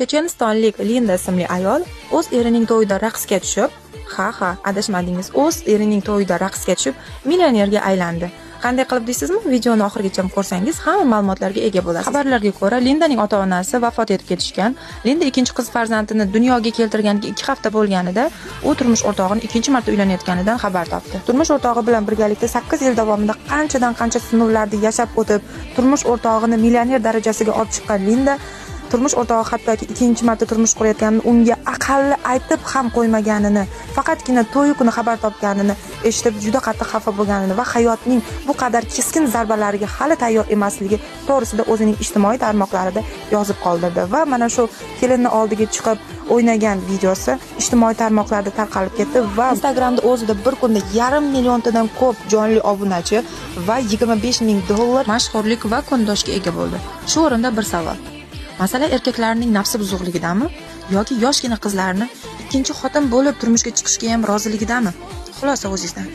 Chechenistonlik Linda ismli ayol o'z erining to'yida raqsga tushib, adashmadingiz, o'z erining to'yida raqsga tushib, millionerga aylandi. Qanday qilib deysizmi? Videoni oxirigacha ko'rsangiz hamma ma'lumotlarga ega bo'lasiz. Xabarlarga ko'ra, Lindaning ota-onasi vafot etib ketishgan. Linda ikkinchi qiz farzandini dunyoga keltirganiga 2 hafta bo'lganida, u turmush o'rtog'ini ikkinchi marta uylanayotganidan xabar topdi. Turmush o'rtog'i bilan birgalikda 8 yil davomida qancha sinovlarni yashab o'tib, turmush o'rtog'ini millioner darajasiga olib chiqqan Linda turmush o'rtog'i hattoki ikkinchi marta turmush qurayotganini unga aqalli aytib ham qo'ymaganini, faqatgina to'y kuni xabar topganini eshitib juda qattiq xafa bo'lganini va hayotning bu qadar keskin zarbalariga hali tayyor emasligi to'g'risida o'zining ijtimoiy tarmoqlarida yozib qoldirdi va mana shu kelinni oldiga chiqib o'ynagan videosi ijtimoiy tarmoqlarda tarqalib ketdi va Instagramda o'zida bir kunda 500 milliontadan ko'p jonli obunachi va $25,000 mashhurlik va kundoshga ega bo'ldi. Shu o'rinda bir savol: masala erkaklarning nafsi buzuqligidami yoki yoshgina qizlarni ikkinchi xotin bo'lib turmushga chiqishga ham roziligidami? Xulosa o'zingizdan.